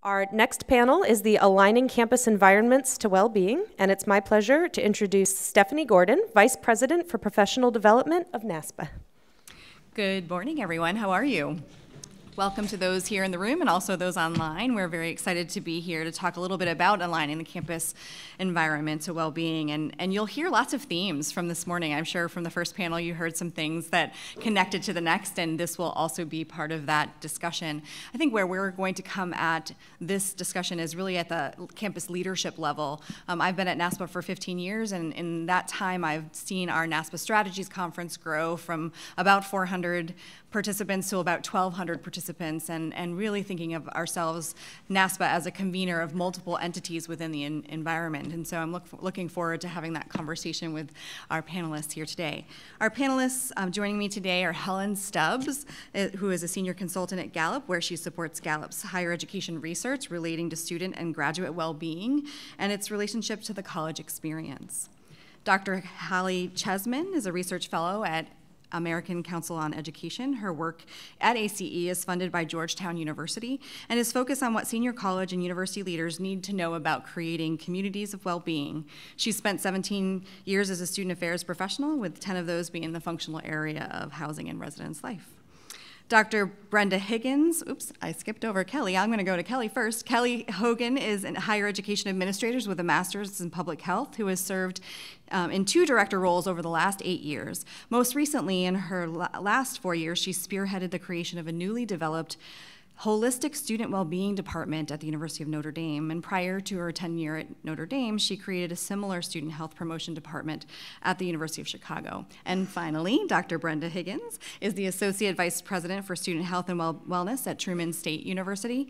Our next panel is the Aligning Campus Environments to Well-Being, and it's my pleasure to introduce Stephanie Gordon, Vice President for Professional Development of NASPA. Good morning, everyone. How are you? Welcome to those here in the room and also those online. We're very excited to be here to talk a little bit about aligning the campus environment to well-being. And you'll hear lots of themes from this morning. I'm sure from the first panel you heard some things that connected to the next, and this will also be part of that discussion. I think where we're going to come at this discussion is really at the campus leadership level. I've been at NASPA for 15 years, and in that time I've seen our NASPA Strategies Conference grow from about 400 participants to about 1,200 participants, and really thinking of ourselves, NASPA, as a convener of multiple entities within the environment. And so I'm looking forward to having that conversation with our panelists here today. Our panelists joining me today are Helen Stubbs, who is a senior consultant at Gallup, where she supports Gallup's higher education research relating to student and graduate well-being and its relationship to the college experience. Dr. Hollie Chessman is a research fellow at American Council on Education. Her work at ACE is funded by Georgetown University and is focused on what senior college and university leaders need to know about creating communities of well-being. She spent 17 years as a student affairs professional, with 10 of those being in the functional area of housing and residence life. Dr. Brenda Higgins, oops, I skipped over Kelly. I'm going to go to Kelly first. Kelly Hogan is a higher education administrator with a master's in public health who has served in 2 director roles over the last 8 years. Most recently, in her last 4 years, she spearheaded the creation of a newly developed holistic student well-being department at the University of Notre Dame, and prior to her tenure at Notre Dame, she created a similar student health promotion department at the University of Chicago. And finally, Dr. Brenda Higgins is the Associate Vice President for Student Health and Wellness at Truman State University,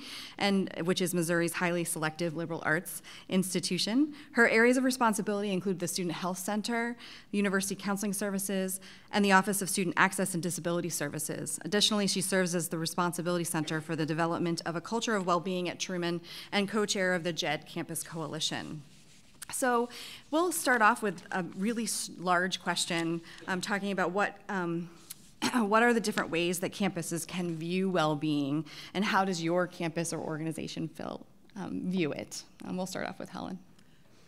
which is Missouri's highly selective liberal arts institution. Her areas of responsibility include the Student Health Center, the University Counseling Services, and the Office of Student Access and Disability Services. Additionally, she serves as the Responsibility Center for the development of a culture of well-being at Truman and co-chair of the JED Campus Coalition. So we'll start off with a really large question, talking about what are the different ways that campuses can view well-being, and how does your campus or organization view it? We'll start off with Helen.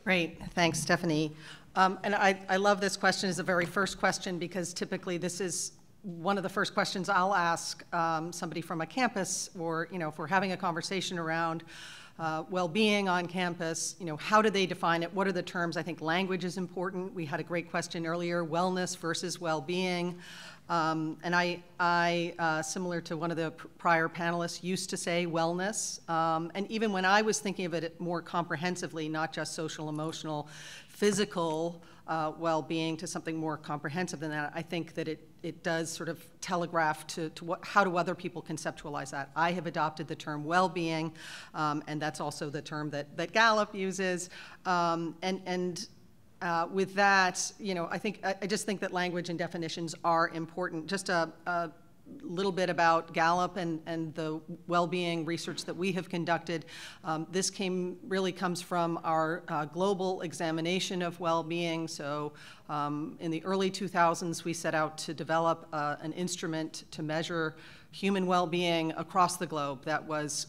Great, thanks, Stephanie. And I love this question as the very first question, because typically this is one of the first questions I'll ask somebody from a campus, or if we're having a conversation around well-being on campus, how do they define it? What are the terms? I think language is important. We had a great question earlier, wellness versus well-being. And I similar to one of the prior panelists, used to say wellness. And even when I was thinking of it more comprehensively, not just social, emotional, physical well-being, to something more comprehensive than that, I think that it does sort of telegraph to how do other people conceptualize that. I have adopted the term well-being, and that's also the term that Gallup uses. With that, I just think that language and definitions are important. Just a little bit about Gallup and the well-being research that we have conducted. This really comes from our global examination of well-being. So in the early 2000s, we set out to develop an instrument to measure human well-being across the globe that was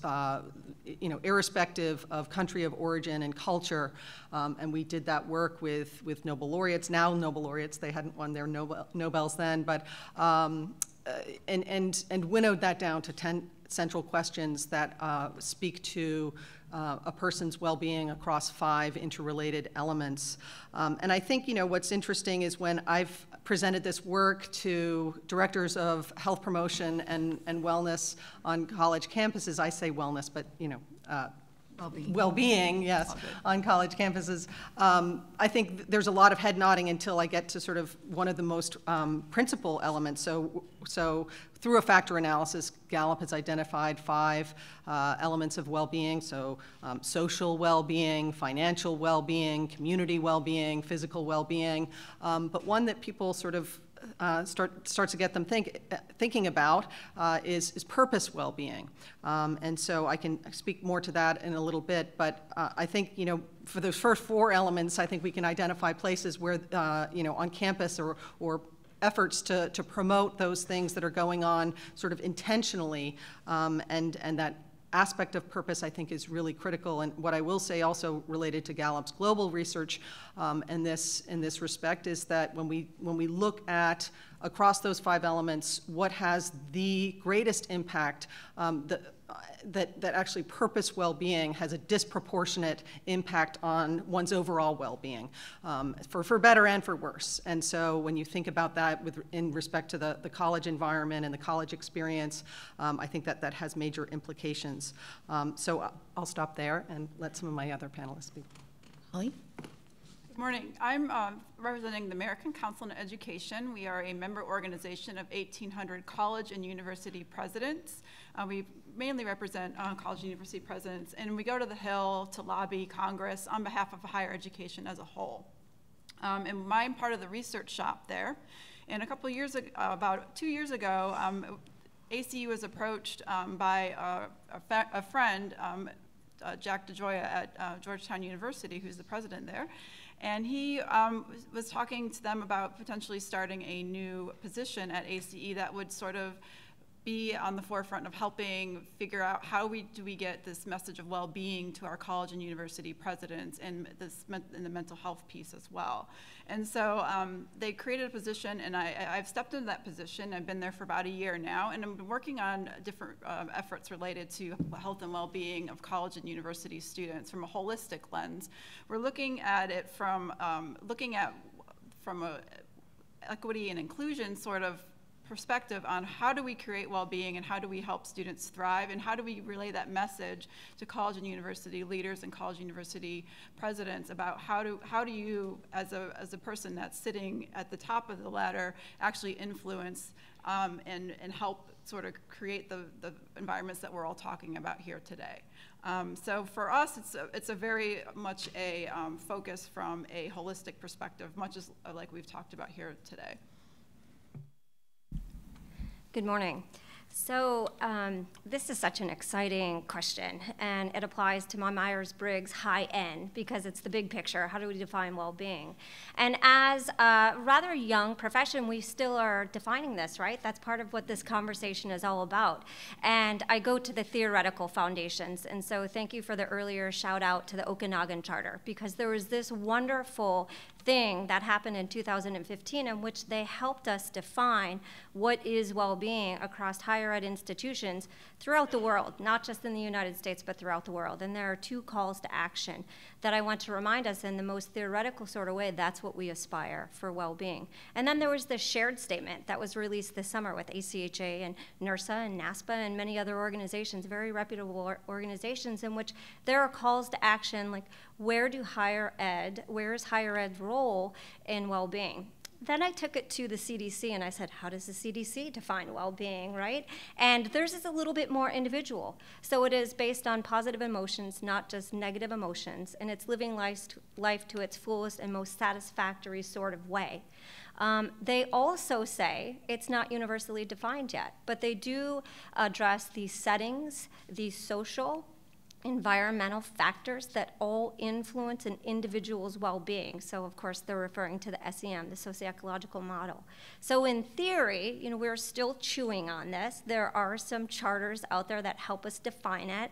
irrespective of country of origin and culture. And we did that work with Nobel laureates, now Nobel laureates. They hadn't won their Nobels then, but and winnowed that down to 10 central questions that speak to a person's well-being across 5 interrelated elements. And I think, what's interesting is when I've presented this work to directors of health promotion and wellness on college campuses, I say wellness, but, well-being, yes, on college campuses. I think there's a lot of head nodding until I get to sort of one of the most principal elements. So through a factor analysis, Gallup has identified 5 elements of well-being. So social well-being, financial well-being, community well-being, physical well-being. But one that people sort of starts to get them thinking about is purpose well-being. And so I can speak more to that in a little bit, but I think, for those first 4 elements, I think we can identify places where, on campus or efforts to promote those things that are going on sort of intentionally, and that aspect of purpose, I think, is really critical. And what I will say also related to Gallup's global research in this respect is that when we look at across those 5 elements, what has the greatest impact, that actually purpose well-being has a disproportionate impact on one's overall well-being, for better and for worse. And so when you think about that in respect to the college environment and the college experience, I think that has major implications. So I'll stop there and let some of my other panelists speak. Hollie? Good morning. I'm representing the American Council on Education. We are a member organization of 1,800 college and university presidents. We mainly represent college and university presidents, and we go to the Hill to lobby Congress on behalf of higher education as a whole. And I'm part of the research shop there. And a couple of years ago, about 2 years ago, ACU was approached by a friend, Jack DeGioia at Georgetown University, who's the president there. And he was talking to them about potentially starting a new position at ACE that would sort of be on the forefront of helping figure out how do we get this message of well-being to our college and university presidents and the mental health piece as well. And so they created a position, and I've stepped into that position. I've been there for about a year now, and I've been working on different efforts related to health and well-being of college and university students from a holistic lens. We're looking at it from from a equity and inclusion sort of perspective on how do we create well-being and how do we help students thrive and how do we relay that message to college and university leaders and college and university presidents about how do you as a person that's sitting at the top of the ladder actually influence and help sort of create the environments that we're all talking about here today. So for us, it's a very much a focus from a holistic perspective, much as like we've talked about here today. Good morning. So this is such an exciting question, and it applies to my Myers-Briggs high N because it's the big picture. How do we define well-being? And as a rather young profession, we still are defining this, right? That's part of what this conversation is all about. And I go to the theoretical foundations, and so thank you for the earlier shout out to the Okanagan Charter, because there was this wonderful thing that happened in 2015 in which they helped us define what is well-being across higher ed institutions throughout the world, not just in the United States, but throughout the world. And there are 2 calls to action that I want to remind us in the most theoretical sort of way. That's what we aspire for well-being. And then there was the shared statement that was released this summer with ACHA and NERSA and NASPA and many other organizations, very reputable organizations, in which there are calls to action like, where is higher ed's role in well-being? Then I took it to the CDC and I said, how does the CDC define well-being, right? And theirs is a little bit more individual. So it is based on positive emotions, not just negative emotions, and it's living life to its fullest and most satisfactory sort of way. They also say it's not universally defined yet, but they do address these settings, these social, environmental factors that all influence an individual's well-being. So of course they're referring to the SEM, the socio-ecological model. So in theory, we're still chewing on this. There are some charters out there that help us define it.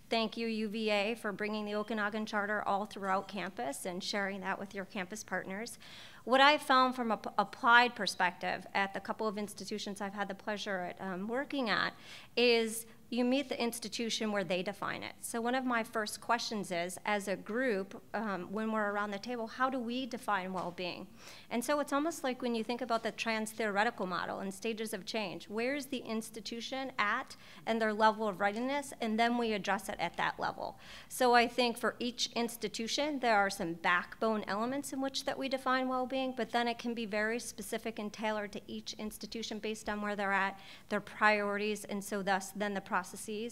Thank you, UVA, for bringing the Okanagan Charter all throughout campus and sharing that with your campus partners. What I found from an applied perspective at the couple of institutions I've had the pleasure at working at is you meet the institution where they define it. So one of my first questions is, as a group, when we're around the table, how do we define well-being? And so it's almost like when you think about the trans-theoretical model and stages of change, where's the institution at and their level of readiness, and then we address it at that level. So I think for each institution, there are some backbone elements in which that we define well-being, but then it can be very specific and tailored to each institution based on where they're at, their priorities, and so thus then the processes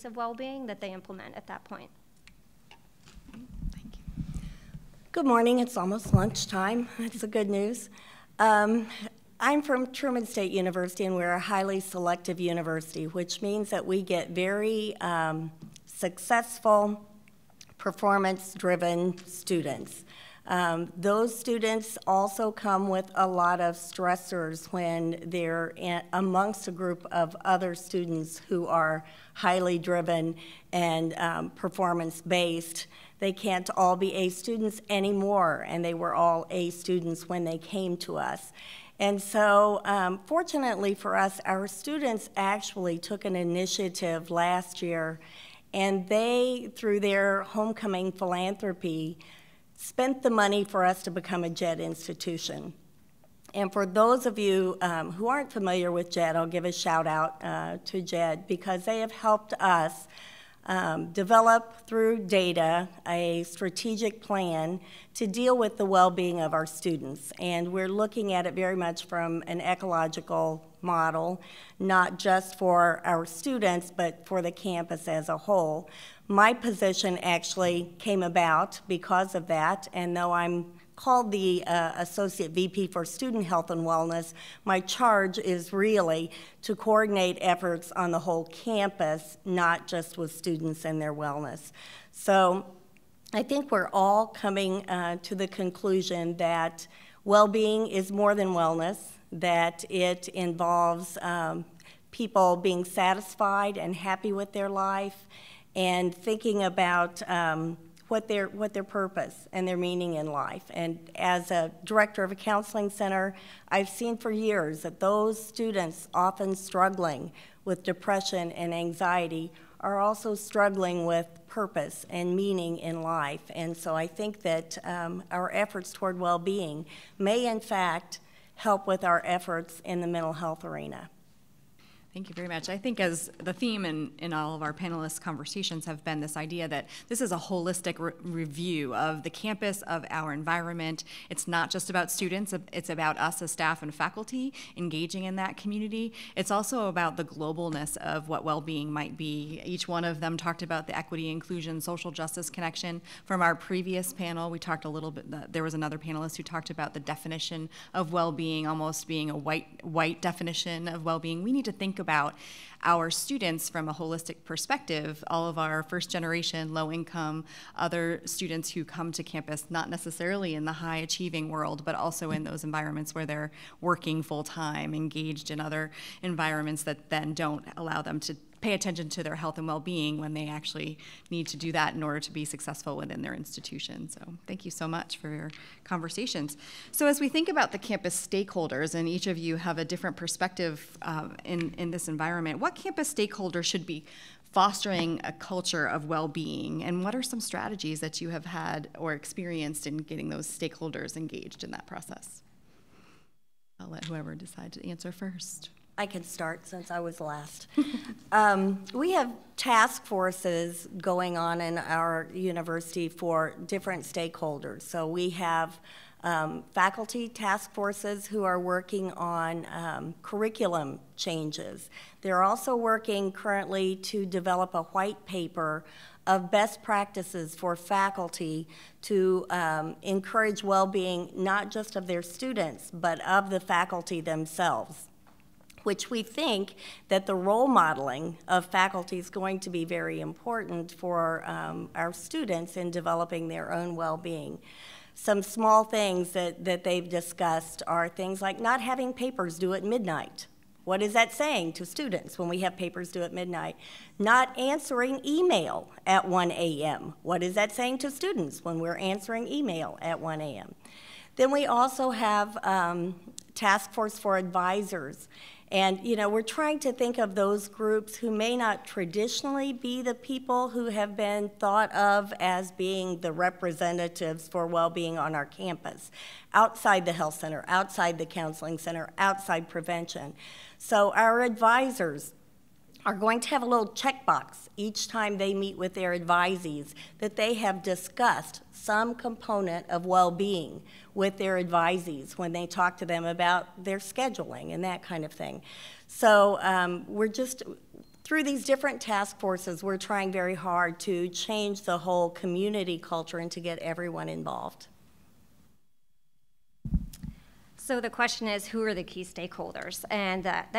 of well-being that they implement at that point. Thank you. Good morning. It's almost lunchtime. That's the good news. I'm from Truman State University, and we're a highly selective university, which means that we get very successful, performance-driven students. Those students also come with a lot of stressors when they're amongst a group of other students who are highly driven and performance-based. They can't all be A students anymore, and they were all A students when they came to us. And so, fortunately for us, our students actually took an initiative last year, and they, through their homecoming philanthropy, spent the money for us to become a JED institution. And for those of you who aren't familiar with JED, I'll give a shout out to JED because they have helped us develop through data a strategic plan to deal with the well-being of our students. And we're looking at it very much from an ecological model, not just for our students, but for the campus as a whole. My position actually came about because of that, and though I'm called the Associate VP for Student Health and Wellness, my charge is really to coordinate efforts on the whole campus, not just with students and their wellness. So I think we're all coming to the conclusion that well-being is more than wellness, that it involves people being satisfied and happy with their life and thinking about what their purpose and their meaning in life. And as a director of a counseling center, I've seen for years that those students often struggling with depression and anxiety are also struggling with purpose and meaning in life. And so I think that our efforts toward well-being may in fact help with our efforts in the mental health arena. Thank you very much. I think as the theme in all of our panelists' conversations have been this idea that this is a holistic review of the campus, of our environment. It's not just about students, it's about us as staff and faculty engaging in that community. It's also about the globalness of what well-being might be. Each one of them talked about the equity, inclusion, social justice connection. From our previous panel, we talked a little bit, there was another panelist who talked about the definition of well-being almost being a white definition of well-being. We need to think about our students from a holistic perspective, all of our first generation, low income, other students who come to campus, not necessarily in the high achieving world, but also in those environments where they're working full time, engaged in other environments that then don't allow them to pay attention to their health and well-being when they actually need to do that in order to be successful within their institution. So thank you so much for your conversations. So as we think about the campus stakeholders, and each of you have a different perspective in this environment, what campus stakeholders should be fostering a culture of well-being, and what are some strategies that you have had or experienced in getting those stakeholders engaged in that process? I'll let whoever decide to answer first. I can start since I was last. We have task forces going on in our university for different stakeholders. So we have faculty task forces who are working on curriculum changes. They're also working currently to develop a white paper of best practices for faculty to encourage well-being, not just of their students, but of the faculty themselves, which we think that the role modeling of faculty is going to be very important for our students in developing their own well-being. Some small things that they've discussed are things like not having papers due at midnight. What is that saying to students when we have papers due at midnight? Not answering email at 1 a.m. What is that saying to students when we're answering email at 1 a.m.? Then we also have task force for advisors. And, you know, we're trying to think of those groups who may not traditionally be the people who have been thought of as being the representatives for well-being on our campus, outside the health center, outside the counseling center, outside prevention. So our advisors are going to have a little checkbox each time they meet with their advisees that they have discussed some component of well-being with their advisees when they talk to them about their scheduling and that kind of thing. So we're just, through these different task forces, we're trying very hard to change the whole community culture and to get everyone involved. So the question is, who are the key stakeholders? And the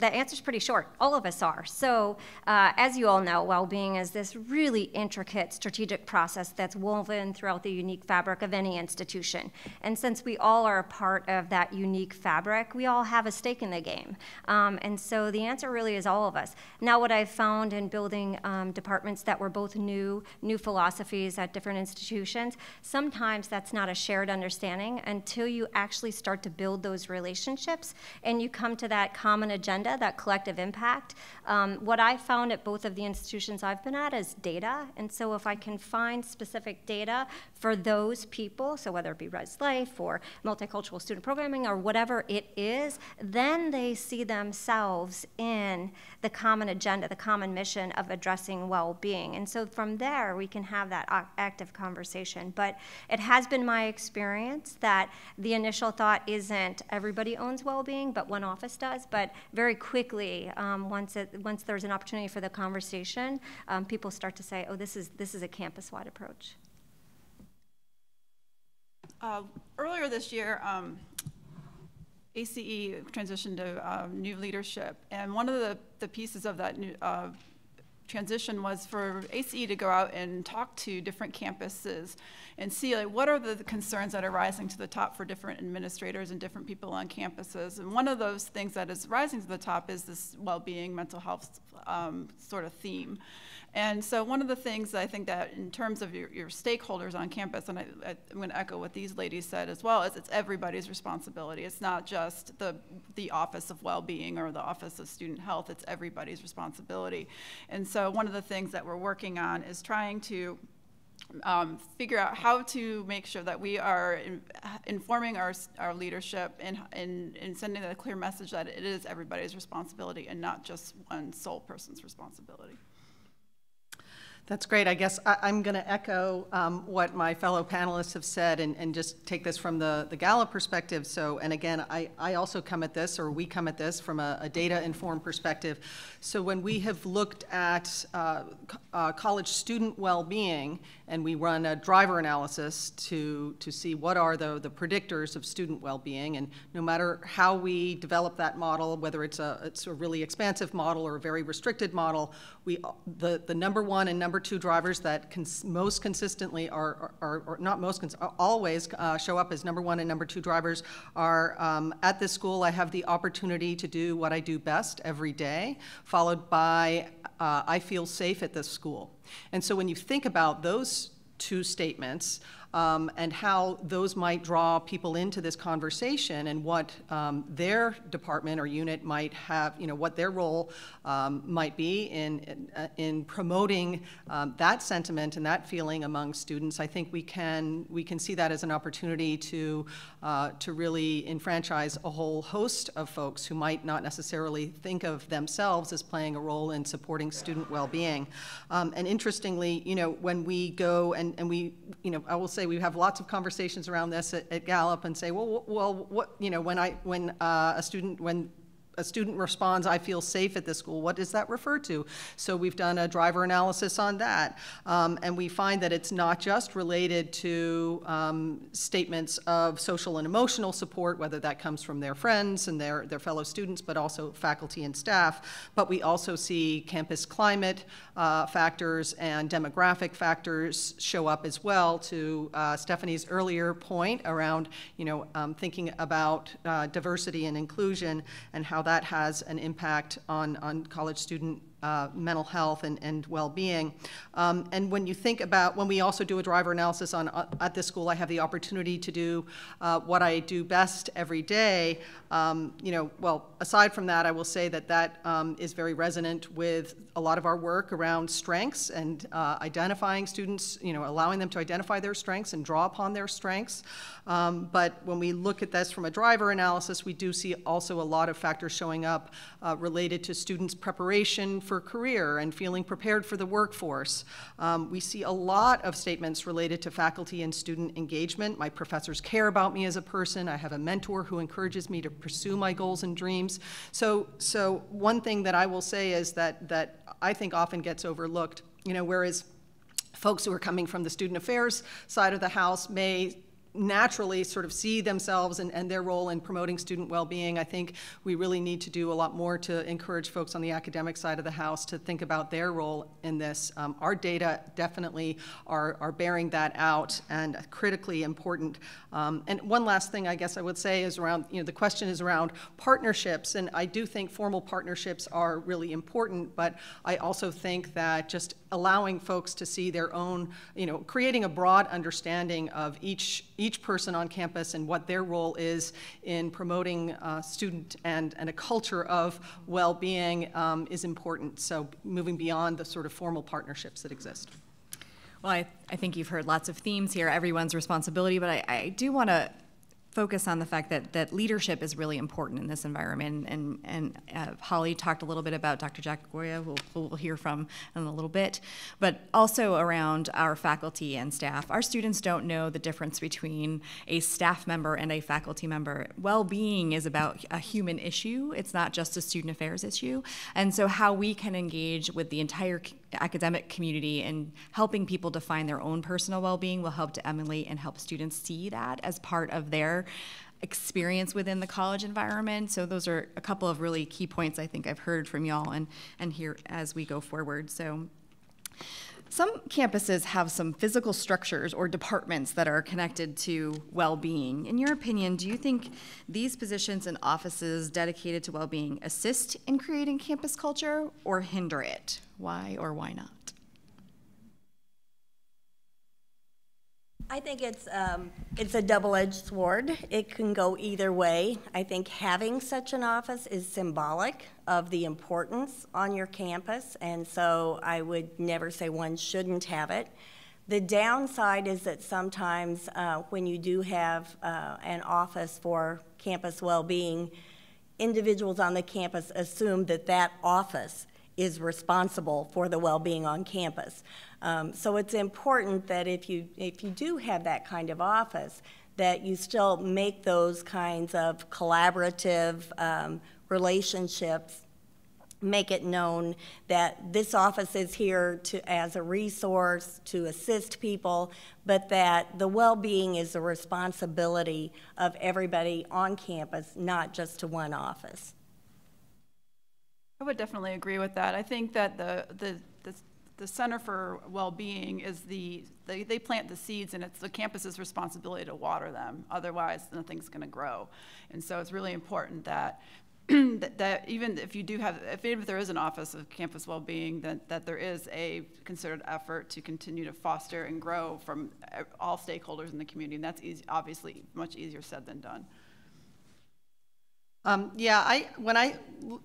answer is pretty short. All of us are. So as you all know, well-being is this really intricate strategic process that's woven throughout the unique fabric of any institution. And since we all are a part of that unique fabric, we all have a stake in the game. And so the answer really is all of us. Now, what I've found in building departments that were both new philosophies at different institutions, sometimes that's not a shared understanding until you actually start to build those relationships and you come to that common agenda, that collective impact. What I found at both of the institutions I've been at is data. And so if I can find specific data for those people, so whether it be Res Life or multicultural student programming or whatever it is, then they see themselves in the common agenda, the common mission of addressing well-being. And so from there, we can have that active conversation. But it has been my experience that the initial thought isn't everybody owns well-being, but one office does. But very quickly, once there's an opportunity for the conversation, people start to say, oh, this is a campus-wide approach. Earlier this year, ACE transitioned to new leadership, and one of the pieces of that new transition was for ACE to go out and talk to different campuses and see, like, what are the concerns that are rising to the top for different administrators and different people on campuses. And one of those things that is rising to the top is this well-being, mental health sort of theme. And so one of the things I think that in terms of your stakeholders on campus, and I'm going to echo what these ladies said as well, is it's everybody's responsibility. It's not just the Office of Wellbeing or the Office of Student Health, it's everybody's responsibility. And so one of the things that we're working on is trying to figure out how to make sure that we are informing our leadership and sending a clear message that it is everybody's responsibility and not just one sole person's responsibility. That's great. I guess I'm going to echo what my fellow panelists have said and just take this from the Gallup perspective. So, and again, I also come at this, or we come at this from a data-informed perspective. So when we have looked at college student well-being, and we run a driver analysis to see what are the predictors of student well-being, and no matter how we develop that model, whether it's a really expansive model or a very restricted model, the number one and number two drivers that most consistently or not most always show up as number one and number two drivers are at this school I have the opportunity to do what I do best every day, followed by I feel safe at this school. And so when you think about those two statements and how those might draw people into this conversation and what their department or unit might have, what their role might be in promoting that sentiment and that feeling among students, I think we can see that as an opportunity to really enfranchise a whole host of folks who might not necessarily think of themselves as playing a role in supporting student well-being. And interestingly, when we go and we, I will say we have lots of conversations around this at Gallup and say, well, what, when a student responds, I feel safe at this school, what does that refer to? So we've done a driver analysis on that. And we find that it's not just related to statements of social and emotional support, whether that comes from their friends and their fellow students, but also faculty and staff. But we also see campus climate factors and demographic factors show up as well, to Stephanie's earlier point around, thinking about diversity and inclusion and how that has an impact on college student mental health and well-being. And when you think about, when we also do a driver analysis at this school, I have the opportunity to do what I do best every day. Well, aside from that, I will say that is very resonant with a lot of our work around strengths and identifying students, allowing them to identify their strengths and draw upon their strengths. But when we look at this from a driver analysis, we do see also a lot of factors showing up related to students' preparation for career and feeling prepared for the workforce. We see a lot of statements related to faculty and student engagement. My professors care about me as a person. I have a mentor who encourages me to pursue my goals and dreams. So one thing that I will say is that I think often gets overlooked, whereas folks who are coming from the student affairs side of the house may naturally sort of see themselves and their role in promoting student well-being. I think we really need to do a lot more to encourage folks on the academic side of the house to think about their role in this. Our data definitely are bearing that out, and critically important. And one last thing I guess I would say is around, the question is around partnerships, and I do think formal partnerships are really important, but I also think that just allowing folks to see their own, creating a broad understanding of each person on campus and what their role is in promoting student and a culture of well-being is important. So moving beyond the sort of formal partnerships that exist. Well, I think you've heard lots of themes here, everyone's responsibility, but I do want to focus on the fact that leadership is really important in this environment. And Hollie talked a little bit about Dr. Jack Goya, who we'll hear from in a little bit, but also around our faculty and staff. Our students don't know the difference between a staff member and a faculty member. Well-being is about a human issue. It's not just a student affairs issue. And so how we can engage with the entire academic community and helping people define their own personal well-being will help to emulate and help students see that as part of their experience within the college environment. So those are a couple of really key points I think I've heard from y'all and here as we go forward. So some campuses have some physical structures or departments that are connected to well-being. In your opinion, do you think these positions and offices dedicated to well-being assist in creating campus culture or hinder it? Why or why not? I think it's a double-edged sword. It can go either way. I think having such an office is symbolic of the importance on your campus, and so I would never say one shouldn't have it. The downside is that sometimes when you do have an office for campus well-being, individuals on the campus assume that that office is responsible for the well-being on campus. So it's important that if you do have that kind of office, that you still make those kinds of collaborative relationships, make it known that this office is here as a resource to assist people, but that the well-being is a responsibility of everybody on campus, not just to one office. I would definitely agree with that. I think that the Center for Well-Being is they plant the seeds, and it's the campus's responsibility to water them. Otherwise, nothing's going to grow. And so it's really important that that even if there is an office of campus well-being, that there is a concerted effort to continue to foster and grow from all stakeholders in the community. And that's obviously much easier said than done. When I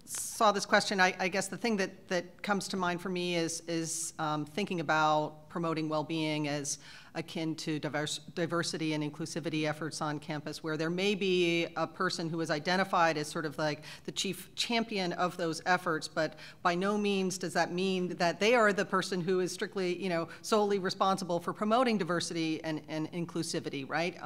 saw this question, I guess the thing that comes to mind for me is thinking about promoting well-being as akin to diversity and inclusivity efforts on campus, where there may be a person who is identified as sort of like the chief champion of those efforts, but by no means does that mean that they are the person who is strictly, solely responsible for promoting diversity and inclusivity, right?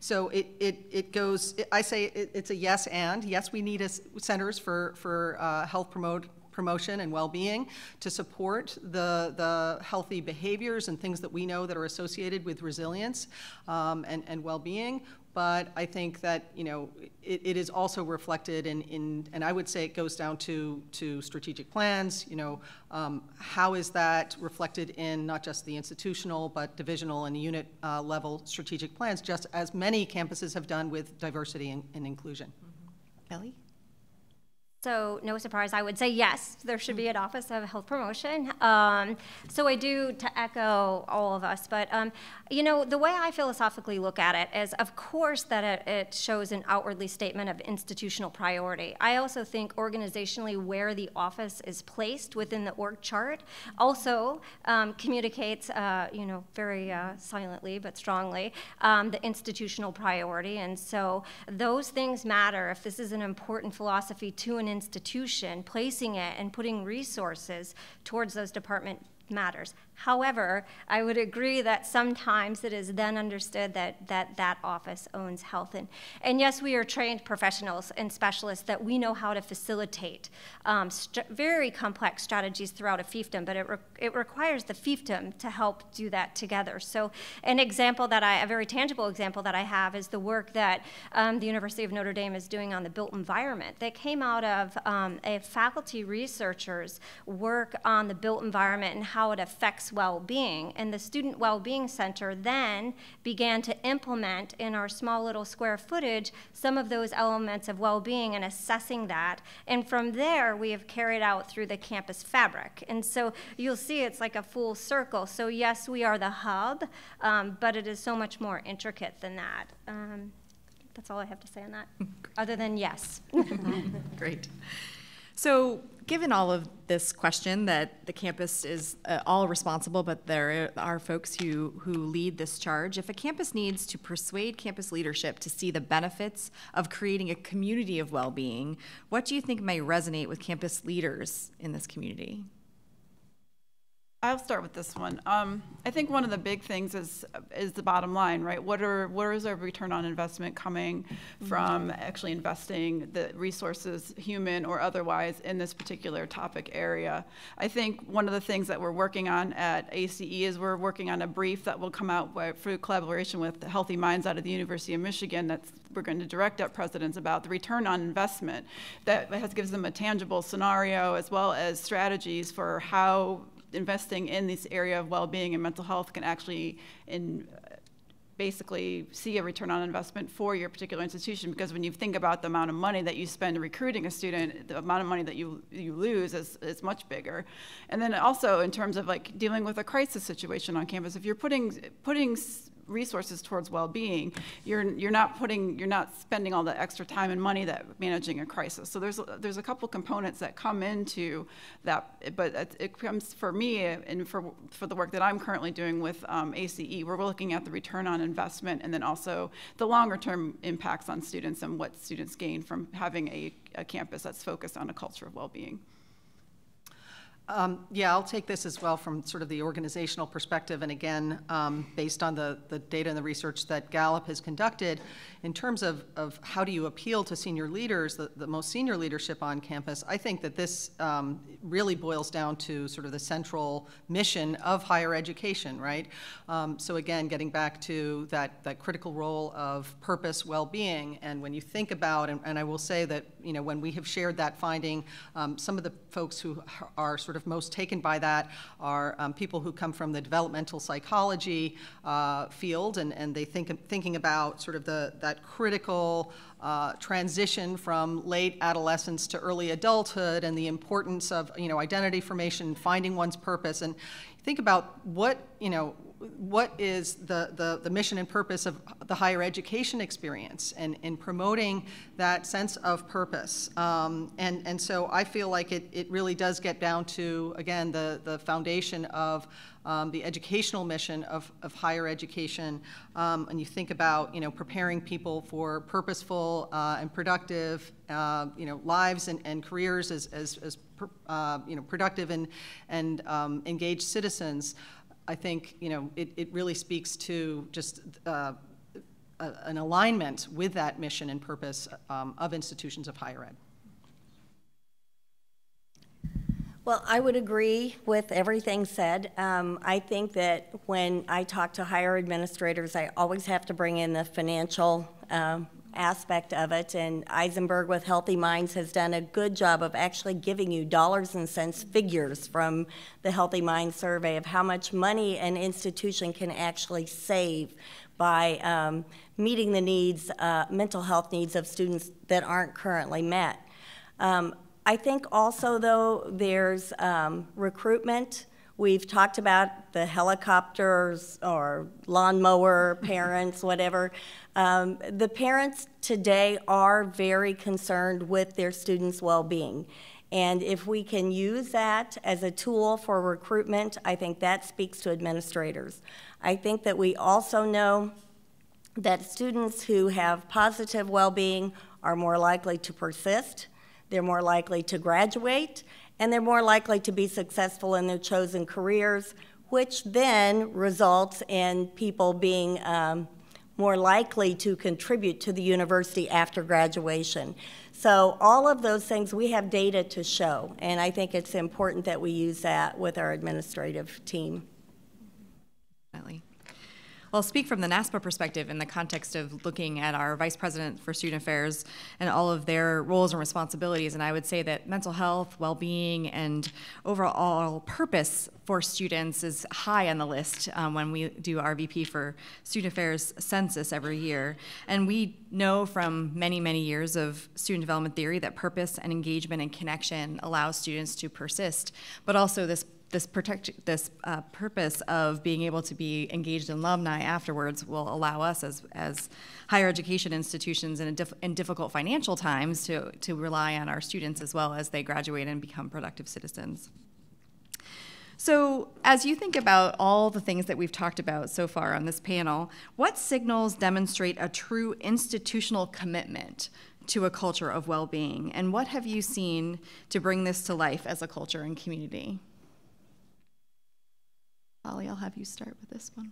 So it goes, I say it's a yes and. Yes, we need centers for health promotion and well-being to support the healthy behaviors and things that we know that are associated with resilience and well-being. But I think that it is also reflected and I would say it goes down to strategic plans. How is that reflected in not just the institutional but divisional and unit level strategic plans, just as many campuses have done with diversity and inclusion. Kelly? So no surprise, I would say yes, there should be an office of health promotion. So I do, to echo all of us, but the way I philosophically look at it is, of course, that it shows an outwardly statement of institutional priority. I also think organizationally where the office is placed within the org chart also communicates, very silently but strongly, the institutional priority. And so those things matter. If this is an important philosophy to an institution, placing it and putting resources towards those departments matters. However, I would agree that sometimes it is then understood that office owns health. And yes, we are trained professionals and specialists that we know how to facilitate very complex strategies throughout a fiefdom, but it requires the fiefdom to help do that together. So an example a very tangible example that I have is the work that the University of Notre Dame is doing on the built environment that came out of a faculty researcher's work on the built environment and how it affects well-being. And the Student Well-Being Center then began to implement in our small little square footage some of those elements of well-being and assessing that. And from there, we have carried out through the campus fabric. And so you'll see it's like a full circle. So yes, we are the hub, but it is so much more intricate than that. That's all I have to say on that, other than yes. Great. So given all of this question that the campus is all responsible, but there are folks who lead this charge, if a campus needs to persuade campus leadership to see the benefits of creating a community of well-being, what do you think may resonate with campus leaders in this community? I'll start with this one. I think one of the big things is the bottom line, right? Where is our return on investment coming from actually investing the resources, human or otherwise, in this particular topic area? I think one of the things that we're working on at ACE is we're working on a brief that will come out through collaboration with the Healthy Minds out of the University of Michigan we're going to direct at presidents about the return on investment that gives them a tangible scenario as well as strategies for how investing in this area of well-being and mental health can actually basically see a return on investment for your particular institution, because when you think about the amount of money that you spend recruiting a student, the amount of money that you lose is much bigger. And then also in terms of like dealing with a crisis situation on campus, if you're putting resources towards well-being, you're not spending all the extra time and money that managing a crisis. So there's a couple components that come into that, but it comes for me and for the work that I'm currently doing with ACE, we're looking at the return on investment and then also the longer term impacts on students and what students gain from having a campus that's focused on a culture of well-being. Yeah, I'll take this as well from sort of the organizational perspective, and again, based on the data and the research that Gallup has conducted, in terms of how do you appeal to senior leaders, the most senior leadership on campus, I think that this really boils down to sort of the central mission of higher education, right? So again, getting back to that critical role of purpose, well-being, and when you think about, and I will say that, you know, when we have shared that finding, some of the folks who are sort of most taken by that are people who come from the developmental psychology field, and they thinking about sort of that critical transition from late adolescence to early adulthood and the importance of, you know, identity formation, finding one's purpose, and think about what is the mission and purpose of the higher education experience and in promoting that sense of purpose. And so I feel like it really does get down to, again, the foundation of the educational mission of higher education. And you think about, you know, preparing people for purposeful and productive, you know, lives and careers as you know, productive and engaged citizens. I think, you know, it really speaks to just an alignment with that mission and purpose of institutions of higher ed. Well, I would agree with everything said. I think that when I talk to higher administrators, I always have to bring in the financial aspect of it, and Eisenberg with Healthy Minds has done a good job of actually giving you dollars and cents figures from the Healthy Minds survey of how much money an institution can actually save by meeting the needs, mental health needs of students that aren't currently met. I think also, though, there's recruitment. We've talked about the helicopters or lawnmower parents, whatever. The parents today are very concerned with their students' well-being. And if we can use that as a tool for recruitment, I think that speaks to administrators. I think that we also know that students who have positive well-being are more likely to persist, they're more likely to graduate, and they're more likely to be successful in their chosen careers, which then results in people being more likely to contribute to the university after graduation. So all of those things, we have data to show, and I think it's important that we use that with our administrative team. Definitely. Well, I'll speak from the NASPA perspective in the context of looking at our Vice President for Student Affairs and all of their roles and responsibilities. And I would say that mental health, well-being, and overall purpose for students is high on the list when we do our VP for Student Affairs census every year. And we know from many, many years of student development theory that purpose and engagement and connection allows students to persist, but also this purpose of being able to be engaged in alumni afterwards will allow us as higher education institutions in difficult financial times to rely on our students as well as they graduate and become productive citizens. So as you think about all the things that we've talked about so far on this panel, what signals demonstrate a true institutional commitment to a culture of well-being? And what have you seen to bring this to life as a culture and community? Hollie, I'll have you start with this one.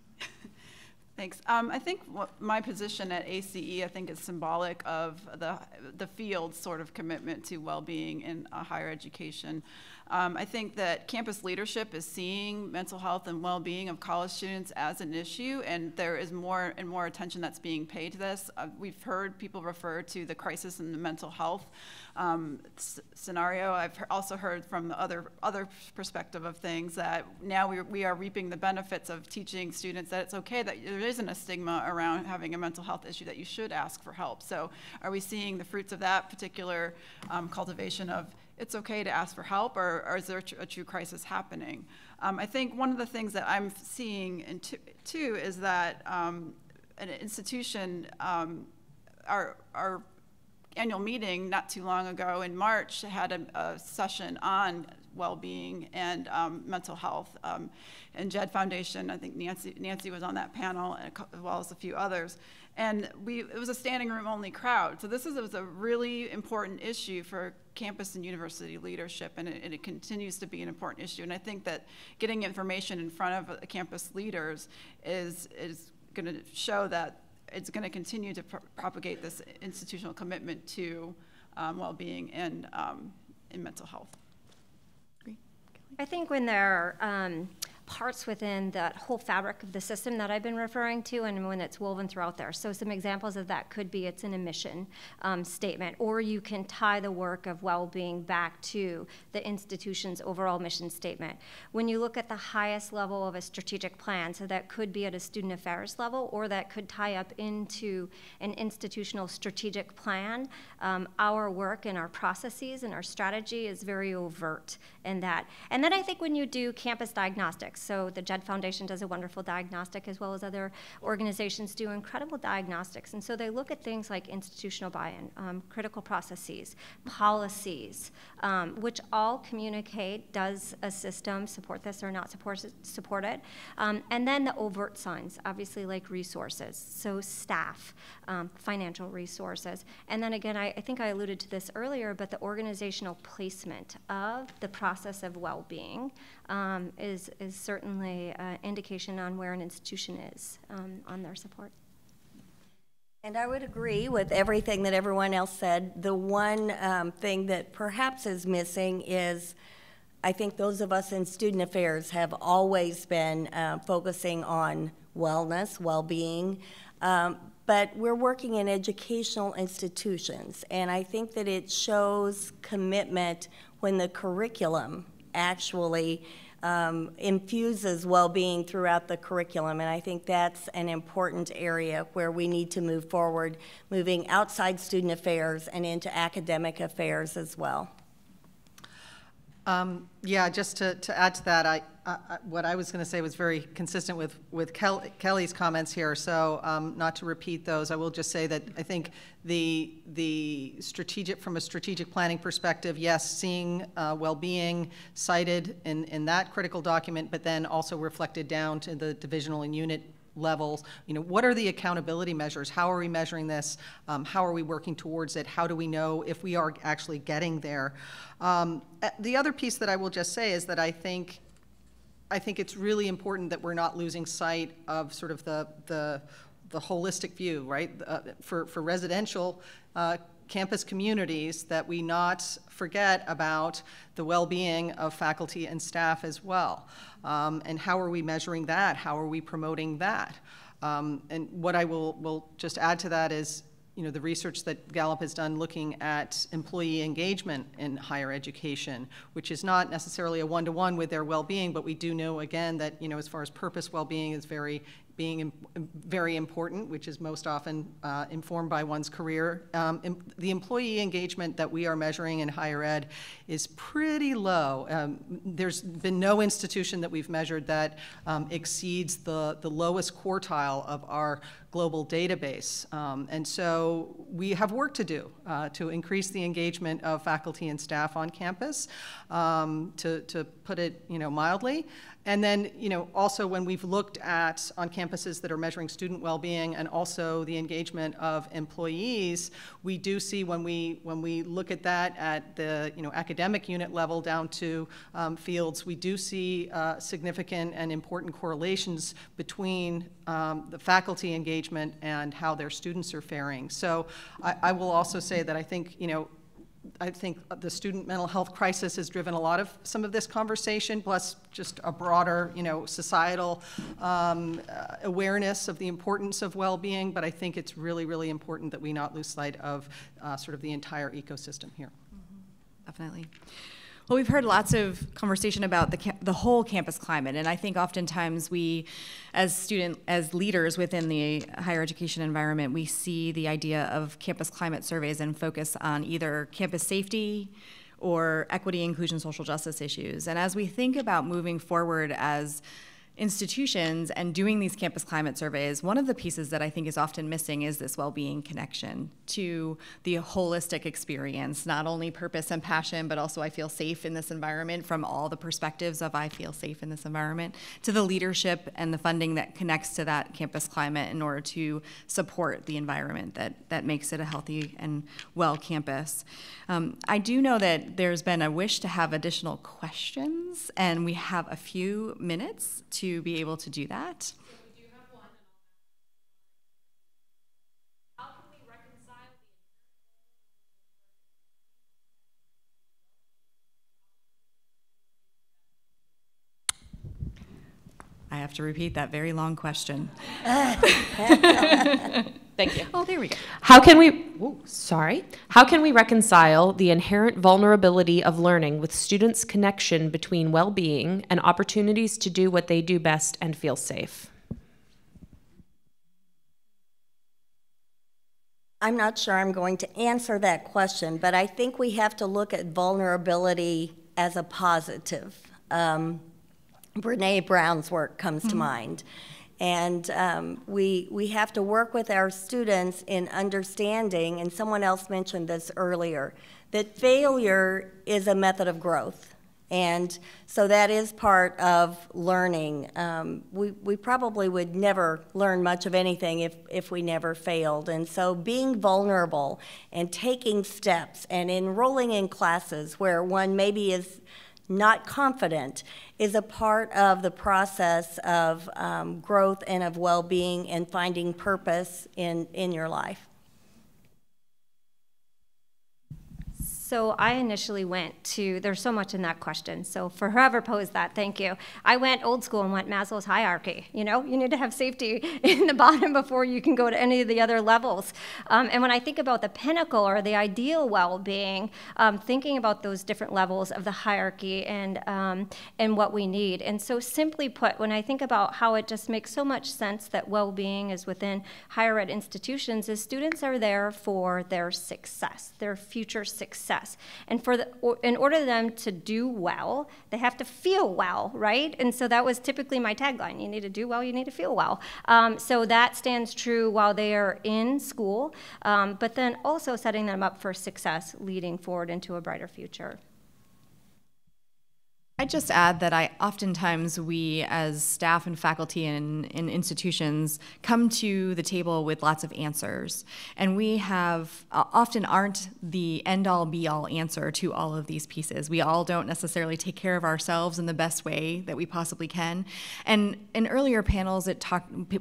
Thanks. I think my position at ACE, I think is symbolic of the field's sort of commitment to well-being in higher education. I think that campus leadership is seeing mental health and well-being of college students as an issue, and there is more and more attention that's being paid to this. We've heard people refer to the crisis in the mental health scenario. I've also heard from the other perspective of things that now we are reaping the benefits of teaching students that it's okay, that there isn't a stigma around having a mental health issue, that you should ask for help. So are we seeing the fruits of that particular cultivation of it's okay to ask for help, or is there a true crisis happening? I think one of the things that I'm seeing too is that an institution, our annual meeting not too long ago in March had a session on well-being and mental health. And Jed Foundation, I think Nancy was on that panel, as well as a few others. And it was a standing room only crowd. So this was a really important issue for campus and university leadership, and it continues to be an important issue. And I think that getting information in front of campus leaders is going to show that it's going to continue to propagate this institutional commitment to well-being and mental health. I think when there are parts within that whole fabric of the system that I've been referring to, and when it's woven throughout there. So some examples of that could be it's an mission statement, or you can tie the work of well-being back to the institution's overall mission statement. When you look at the highest level of a strategic plan, so that could be at a student affairs level, or that could tie up into an institutional strategic plan, our work and our processes and our strategy is very overt in that. And then I think when you do campus diagnostics, so the Jed Foundation does a wonderful diagnostic, as well as other organizations do incredible diagnostics. And so they look at things like institutional buy-in, critical processes, policies, which all communicate, does a system support this or not support it? And then the overt signs, obviously, like resources, so staff, financial resources. And then again, I think I alluded to this earlier, but the organizational placement of the process of well-being is certainly an indication on where an institution is on their support. And I would agree with everything that everyone else said. The one thing that perhaps is missing is, I think those of us in student affairs have always been focusing on wellness, well-being, but we're working in educational institutions, and I think that it shows commitment when the curriculum actually infuses well-being throughout the curriculum, and I think that's an important area where we need to move forward, moving outside student affairs and into academic affairs as well. Yeah, just to add to that, what I was going to say was very consistent with Kelly's comments here. So not to repeat those, I will just say that I think the strategic, from a strategic planning perspective, yes, seeing well-being cited in that critical document, but then also reflected down to the divisional and unit levels. You know, what are the accountability measures? How are we measuring this? How are we working towards it? How do we know if we are actually getting there? The other piece that I will just say is that I think I think it's really important that we're not losing sight of sort of the holistic view, right? For residential campus communities, that we not forget about the well-being of faculty and staff as well. And how are we measuring that? How are we promoting that? And what I will just add to that is, the research that Gallup has done looking at employee engagement in higher education, which is not necessarily a one-to-one with their well-being, but we do know, again, that, as far as purpose well-being is very important, which is most often informed by one's career. The employee engagement that we are measuring in higher ed is pretty low. There's been no institution that we've measured that exceeds the lowest quartile of our global database. And so we have work to do to increase the engagement of faculty and staff on campus, to put it mildly. And then, also when we've looked at on campuses that are measuring student well-being and also the engagement of employees, we do see when we look at that at the academic unit level down to fields, we do see significant and important correlations between the faculty engagement and how their students are faring. So I will also say that I think the student mental health crisis has driven a lot of some of this conversation, plus just a broader, societal awareness of the importance of well-being. But I think it's really, really important that we not lose sight of sort of the entire ecosystem here. Mm-hmm. Definitely. Well, we've heard lots of conversation about the whole campus climate, and I think oftentimes we, as leaders within the higher education environment, we see the idea of campus climate surveys and focus on either campus safety or equity, inclusion, social justice issues. And as we think about moving forward as institutions and doing these campus climate surveys, one of the pieces that I think is often missing is this well-being connection to the holistic experience, not only purpose and passion, but also I feel safe in this environment from all the perspectives of I feel safe in this environment, to the leadership and the funding that connects to that campus climate in order to support the environment that makes it a healthy and well campus. I do know that there's been a wish to have additional questions, and we have a few minutes to be able to do that. So we do have one. How can we reconcile I have to repeat that very long question. Thank you. Oh, there we go. How can we reconcile the inherent vulnerability of learning with students' connection between well-being and opportunities to do what they do best and feel safe? I'm not sure I'm going to answer that question, but I think we have to look at vulnerability as a positive. Brene Brown's work comes to mind. And we have to work with our students in understanding, and someone else mentioned this earlier, that failure is a method of growth. And so that is part of learning. We probably would never learn much of anything if we never failed. And so being vulnerable and taking steps and enrolling in classes where one maybe is not confident is a part of the process of growth and of well-being and finding purpose in your life. So I initially went to, there's so much in that question, so for whoever posed that, thank you. I went old school and went Maslow's hierarchy. You need to have safety in the bottom before you can go to any of the other levels. And when I think about the pinnacle or the ideal well-being, thinking about those different levels of the hierarchy and what we need. And so simply put, when I think about how it just makes so much sense that well-being is within higher ed institutions, is students are there for their success, their future success. And in order for them to do well, they have to feel well, right? And so that was typically my tagline. You need to do well, you need to feel well. So that stands true while they are in school, but then also setting them up for success, leading forward into a brighter future. I'd just add that oftentimes we as staff and faculty in institutions come to the table with lots of answers. And we often aren't the end-all be-all answer to all of these pieces. We all don't necessarily take care of ourselves in the best way that we possibly can. And in earlier panels,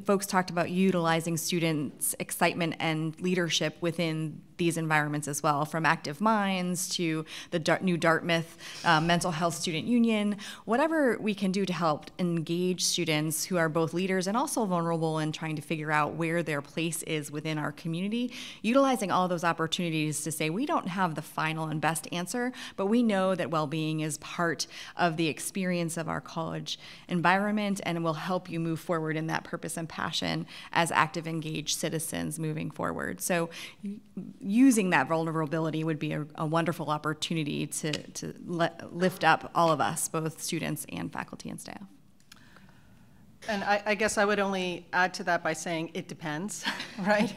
folks talked about utilizing students' excitement and leadership within these environments as well, from Active Minds to the new Dartmouth Mental Health Student Union, whatever we can do to help engage students who are both leaders and also vulnerable in trying to figure out where their place is within our community, utilizing all those opportunities to say we don't have the final and best answer, but we know that well-being is part of the experience of our college environment and will help you move forward in that purpose and passion as active, engaged citizens moving forward. So using that vulnerability would be a wonderful opportunity to lift up all of us, both students and faculty and staff. And I guess I would only add to that by saying it depends, right?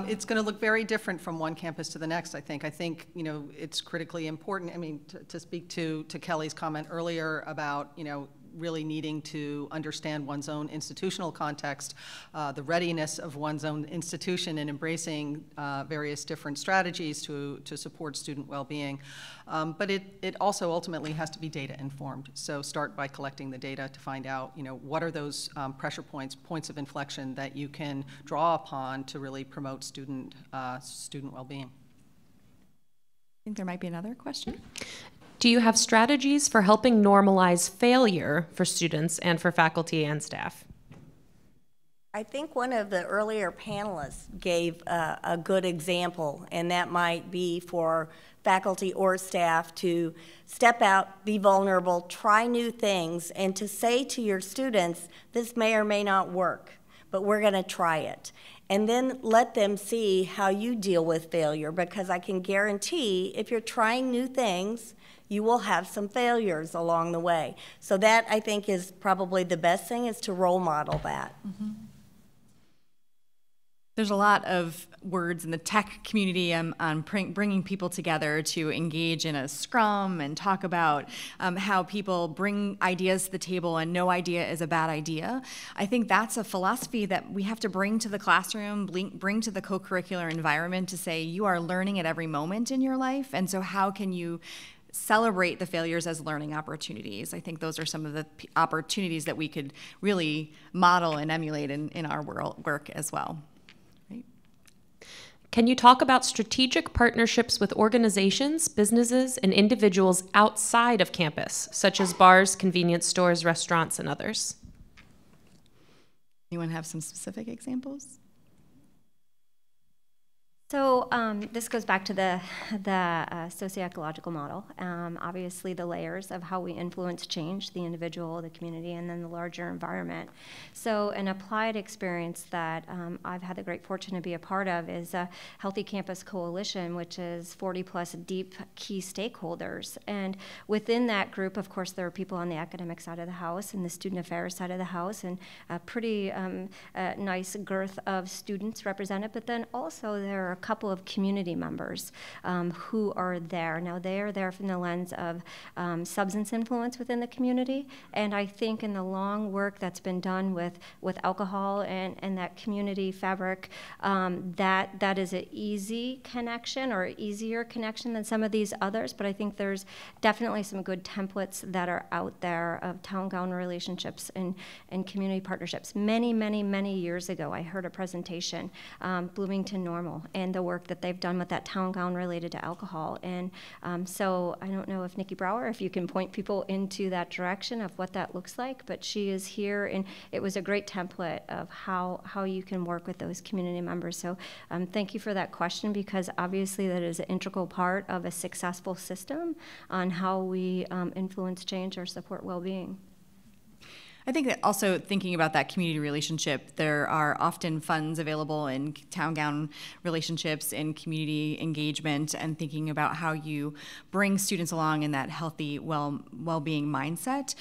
It's going to look very different from one campus to the next, I think. I think, you know, it's critically important. I mean, to speak to Kelly's comment earlier about, you know, really needing to understand one's own institutional context, the readiness of one's own institution and embracing various different strategies to support student well-being. But it also ultimately has to be data informed. So start by collecting the data to find out, you know, what are those pressure points of inflection that you can draw upon to really promote student well-being. I think there might be another question. Do you have strategies for helping normalize failure for students and for faculty and staff? I think one of the earlier panelists gave a good example, and that might be for faculty or staff to step out, be vulnerable, try new things, and to say to your students, this may or may not work, but we're going to try it. And then let them see how you deal with failure, because I can guarantee if you're trying new things, you will have some failures along the way. So that, I think, is probably the best thing, is to role model that. Mm-hmm. There's a lot of words in the tech community on bringing people together to engage in a scrum and talk about how people bring ideas to the table and no idea is a bad idea. I think that's a philosophy that we have to bring to the classroom, bring to the co-curricular environment to say you are learning at every moment in your life, and so how can you celebrate the failures as learning opportunities? I think those are some of the opportunities that we could really model and emulate in our work as well. Can you talk about strategic partnerships with organizations, businesses, and individuals outside of campus, such as bars, convenience stores, restaurants, and others? Anyone have some specific examples? So this goes back to the socio-ecological model. Obviously, the layers of how we influence change, the individual, the community, and then the larger environment. So an applied experience that I've had the great fortune to be a part of is a Healthy Campus Coalition, which is 40-plus deep key stakeholders. And within that group, of course, there are people on the academic side of the house and the student affairs side of the house, and a pretty nice girth of students represented. But then also there are a couple of community members who are there. Now, they are there from the lens of substance influence within the community, and I think in the long work that's been done with alcohol and that community fabric, that is an easy connection, or easier connection than some of these others, but I think there's definitely some good templates that are out there of town-gown relationships and community partnerships. Many, many, many years ago, I heard a presentation, Bloomington Normal, and the work that they've done with that town gown related to alcohol. And so I don't know if Nikki Brower, if you can point people into that direction of what that looks like, but she is here, and it was a great template of how you can work with those community members. So thank you for that question, because obviously that is an integral part of a successful system on how we influence change or support well-being. I think that also thinking about that community relationship, there are often funds available in town-gown relationships and community engagement, and thinking about how you bring students along in that healthy, well-being mindset.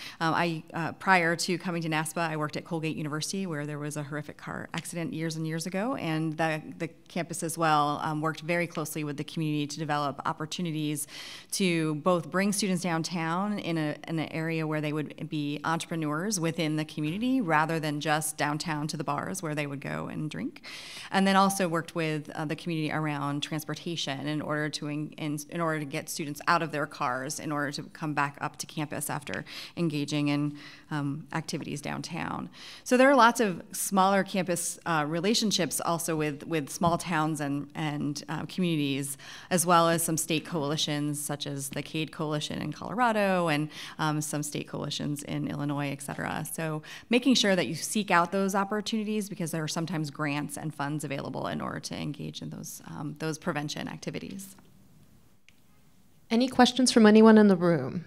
Prior to coming to NASPA, I worked at Colgate University, where there was a horrific car accident years and years ago, and the campus as well worked very closely with the community to develop opportunities to both bring students downtown in an area where they would be entrepreneurs within the community rather than just downtown to the bars where they would go and drink. And then also worked with the community around transportation in order to get students out of their cars in order to come back up to campus after engaging in activities downtown. So there are lots of smaller campus relationships also with small towns and communities, as well as some state coalitions such as the CADE Coalition in Colorado and some state coalitions in Illinois, et cetera. So making sure that you seek out those opportunities, because there are sometimes grants and funds available in order to engage in those prevention activities. Any questions from anyone in the room?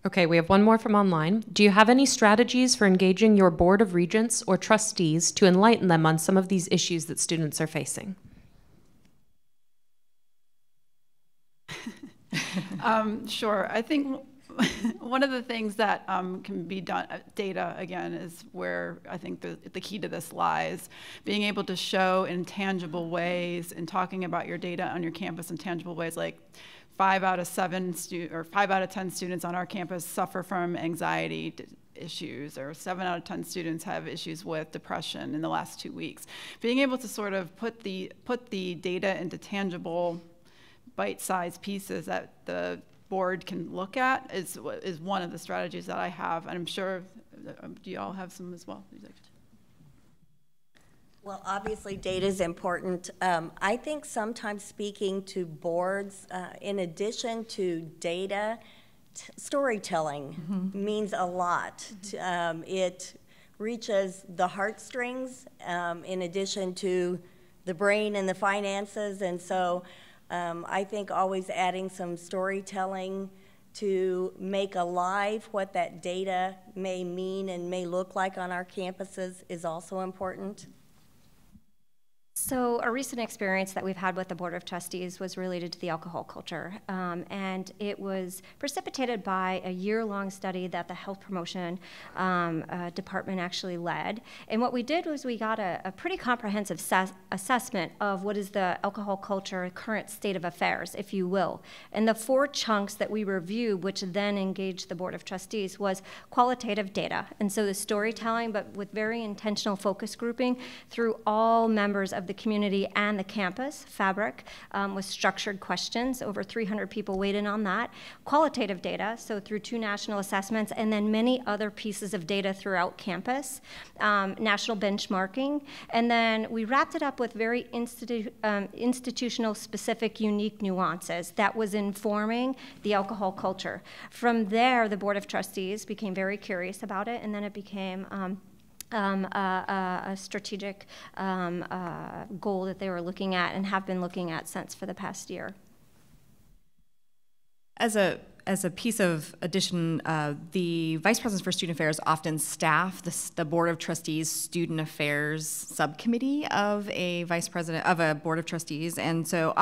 Okay, we have one more from online. Do you have any strategies for engaging your Board of Regents or Trustees to enlighten them on some of these issues that students are facing? Sure. I think one of the things that can be done, data again, is where I think the key to this lies. Being able to show in tangible ways and talking about your data on your campus in tangible ways, like 5 out of 10 students on our campus suffer from anxiety issues, or 7 out of 10 students have issues with depression in the last 2 weeks. Being able to sort of put the data into tangible, bite-sized pieces that the board can look at is one of the strategies that I have, and I'm sure, do you all have some as well? Well, obviously data is important. I think sometimes speaking to boards, in addition to data, storytelling means a lot. It reaches the heartstrings in addition to the brain and the finances, and so I think always adding some storytelling to make alive what that data may mean and may look like on our campuses is also important. So a recent experience that we've had with the Board of Trustees was related to the alcohol culture, and it was precipitated by a year-long study that the Health Promotion Department actually led. And what we did was we got a pretty comprehensive assessment of what is the alcohol culture current state of affairs, if you will. And the 4 chunks that we reviewed, which then engaged the Board of Trustees, was qualitative data. And so the storytelling, but with very intentional focus grouping through all members of the community and the campus fabric, with structured questions. Over 300 people weighed in on that. Qualitative data, so through 2 national assessments, and then many other pieces of data throughout campus, national benchmarking, and then we wrapped it up with very institutional specific unique nuances that was informing the alcohol culture. From there, the Board of Trustees became very curious about it, and then it became a strategic goal that they were looking at and have been looking at since for the past year. As a piece of addition, the Vice Presidents for Student Affairs often staff the Board of Trustees Student Affairs subcommittee of a Vice President of a Board of Trustees, and so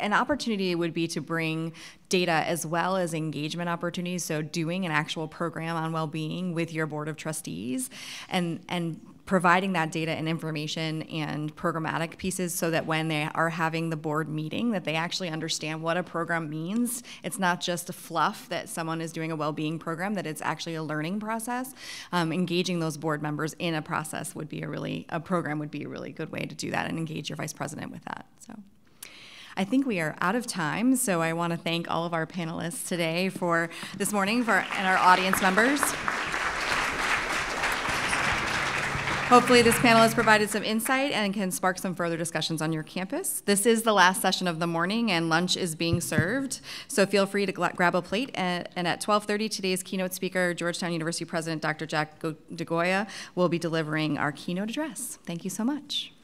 an opportunity would be to bring data as well as engagement opportunities, so doing an actual program on well-being with your Board of Trustees and providing that data and information and programmatic pieces so that when they are having the board meeting that they actually understand what a program means. It's not just a fluff that someone is doing a well-being program, that it's actually a learning process. Engaging those board members in a process would be a program would be a really good way to do that and engage your vice president with that. So I think we are out of time, so I want to thank all of our panelists today for this morning and our audience members. Hopefully this panel has provided some insight and can spark some further discussions on your campus. This is the last session of the morning and lunch is being served, so feel free to grab a plate. And at 12:30, today's keynote speaker, Georgetown University President Dr. Jack DeGoya, will be delivering our keynote address. Thank you so much.